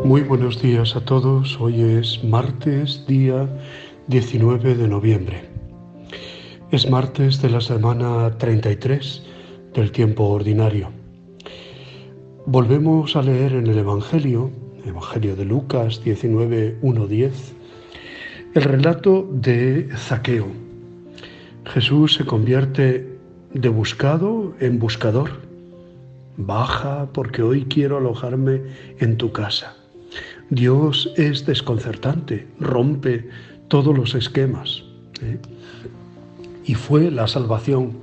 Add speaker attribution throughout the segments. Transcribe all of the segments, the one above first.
Speaker 1: Muy buenos días a todos. Hoy es martes, día 19 de noviembre. Es martes de la semana 33 del tiempo ordinario. Volvemos a leer en el Evangelio de Lucas 19, 1-10, el relato de Zaqueo. Jesús se convierte de buscado en buscador. Baja porque hoy quiero alojarme en tu casa. Dios es desconcertante, rompe todos los esquemas. Y fue la salvación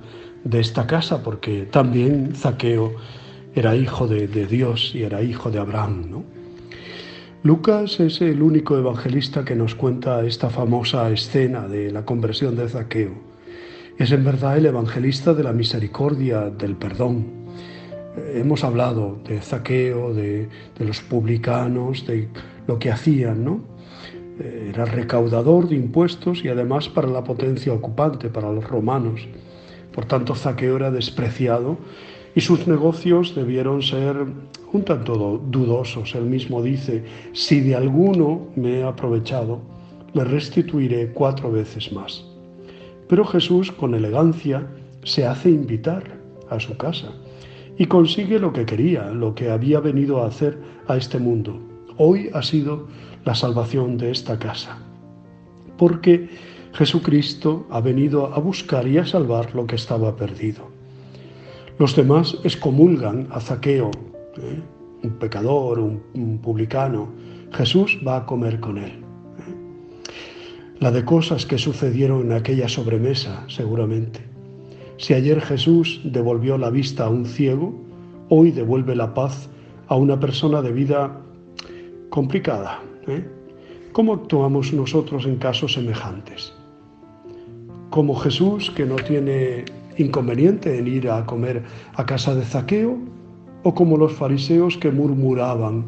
Speaker 1: de esta casa, porque también Zaqueo era hijo de Dios y era hijo de Abraham, ¿no? Lucas es el único evangelista que nos cuenta esta famosa escena de la conversión de Zaqueo. Es en verdad el evangelista de la misericordia, del perdón. Hemos hablado de Zaqueo, de los publicanos, de lo que hacían, ¿no? Era recaudador de impuestos y además para la potencia ocupante, para los romanos. Por tanto, Zaqueo era despreciado y sus negocios debieron ser un tanto dudosos. Él mismo dice: si de alguno me he aprovechado, le restituiré 4 veces más. Pero Jesús, con elegancia, se hace invitar a su casa y consigue lo que quería, lo que había venido a hacer a este mundo. Hoy ha sido la salvación de esta casa, porque Jesucristo ha venido a buscar y a salvar lo que estaba perdido. Los demás excomulgan a Zaqueo, un pecador, un publicano. Jesús va a comer con él. La de cosas que sucedieron en aquella sobremesa, seguramente. Si ayer Jesús devolvió la vista a un ciego, hoy devuelve la paz a una persona de vida complicada. ¿Cómo actuamos nosotros en casos semejantes? ¿Como Jesús, que no tiene inconveniente en ir a comer a casa de Zaqueo? ¿O como los fariseos que murmuraban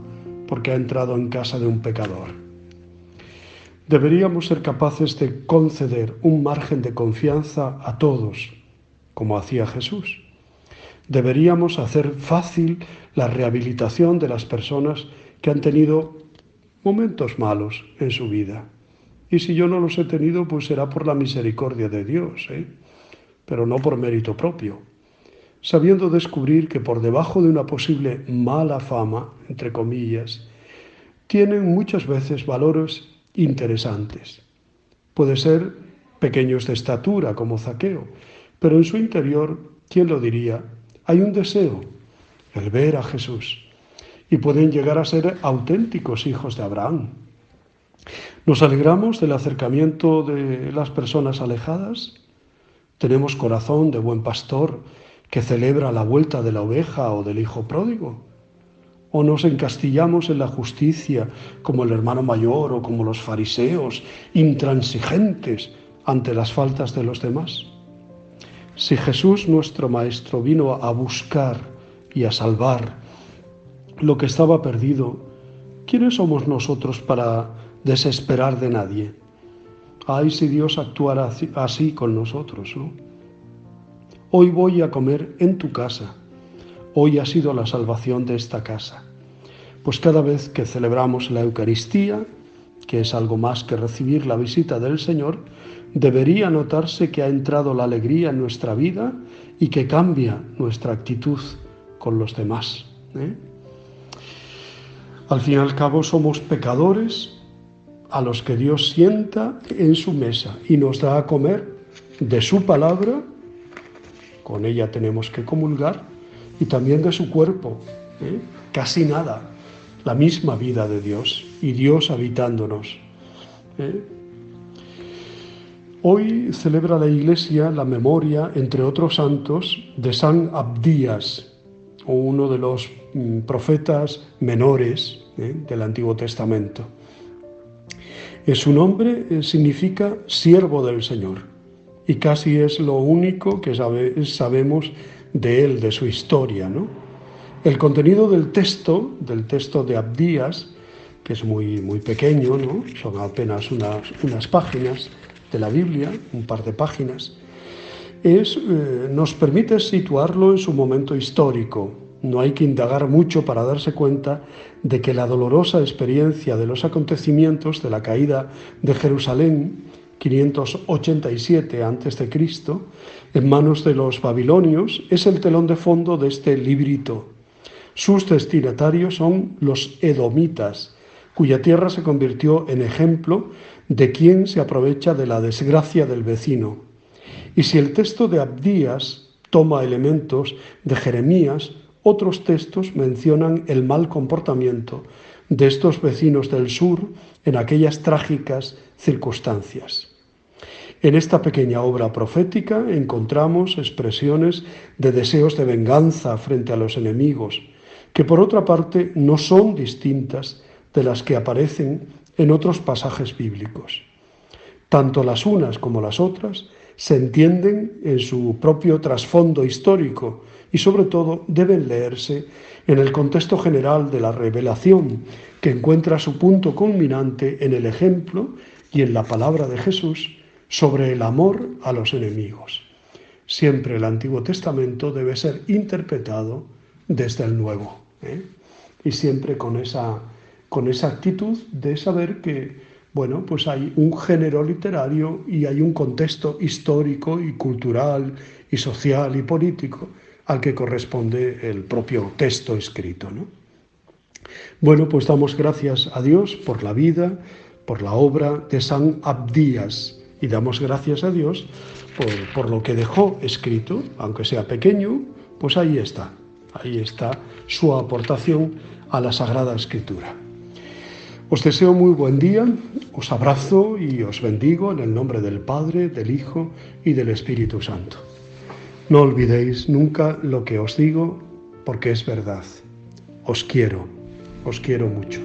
Speaker 1: porque ha entrado en casa de un pecador? Deberíamos ser capaces de conceder un margen de confianza a todos, como hacía Jesús. Deberíamos hacer fácil la rehabilitación de las personas que han tenido momentos malos en su vida. Y si yo no los he tenido, pues será por la misericordia de Dios, pero no por mérito propio. Sabiendo descubrir que por debajo de una posible mala fama, entre comillas, tienen muchas veces valores interesantes. Puede ser pequeños de estatura, como Zaqueo, pero en su interior, ¿quién lo diría? Hay un deseo, el ver a Jesús. Y pueden llegar a ser auténticos hijos de Abraham. ¿Nos alegramos del acercamiento de las personas alejadas? ¿Tenemos corazón de buen pastor que celebra la vuelta de la oveja o del hijo pródigo? ¿O nos encastillamos en la justicia como el hermano mayor o como los fariseos, intransigentes ante las faltas de los demás? Si Jesús, nuestro Maestro, vino a buscar y a salvar lo que estaba perdido, ¿quiénes somos nosotros para desesperar de nadie? Ay, si Dios actuara así con nosotros, ¿no? Hoy voy a comer en tu casa. Hoy ha sido la salvación de esta casa. Pues cada vez que celebramos la Eucaristía, que es algo más que recibir la visita del Señor, debería notarse que ha entrado la alegría en nuestra vida y que cambia nuestra actitud con los demás. Al fin y al cabo somos pecadores a los que Dios sienta en su mesa y nos da a comer de su palabra, con ella tenemos que comulgar, y también de su cuerpo, casi nada, la misma vida de Dios y Dios habitándonos. Hoy celebra la Iglesia la memoria, entre otros santos, de San Abdías, uno de los profetas menores del Antiguo Testamento. Su nombre significa siervo del Señor y casi es lo único que sabemos de él, de su historia, ¿no? El contenido del texto de Abdías, que es muy, muy pequeño, ¿no? Son apenas unas páginas de la Biblia, un par de páginas, nos permite situarlo en su momento histórico. no hay que indagar mucho para darse cuenta de que la dolorosa experiencia de los acontecimientos de la caída de Jerusalén, 587 a.C., en manos de los babilonios, es el telón de fondo de este librito. Sus destinatarios son los edomitas, cuya tierra se convirtió en ejemplo de quien se aprovecha de la desgracia del vecino. Y si el texto de Abdías toma elementos de Jeremías, otros textos mencionan el mal comportamiento de estos vecinos del sur en aquellas trágicas circunstancias. En esta pequeña obra profética encontramos expresiones de deseos de venganza frente a los enemigos, que por otra parte no son distintas de las que aparecen en otros pasajes bíblicos. Tanto las unas como las otras se entienden en su propio trasfondo histórico y sobre todo deben leerse en el contexto general de la revelación, que encuentra su punto culminante en el ejemplo y en la palabra de Jesús sobre el amor a los enemigos. Siempre el Antiguo Testamento debe ser interpretado desde el Nuevo, y siempre con esa actitud de saber que, bueno, pues hay un género literario y hay un contexto histórico y cultural y social y político al que corresponde el propio texto escrito, ¿no? Bueno, pues damos gracias a Dios por la vida, por la obra de San Abdías, y damos gracias a Dios por lo que dejó escrito, aunque sea pequeño, pues ahí está su aportación a la Sagrada Escritura. Os deseo muy buen día, os abrazo y os bendigo en el nombre del Padre, del Hijo y del Espíritu Santo. No olvidéis nunca lo que os digo, porque es verdad. Os quiero mucho.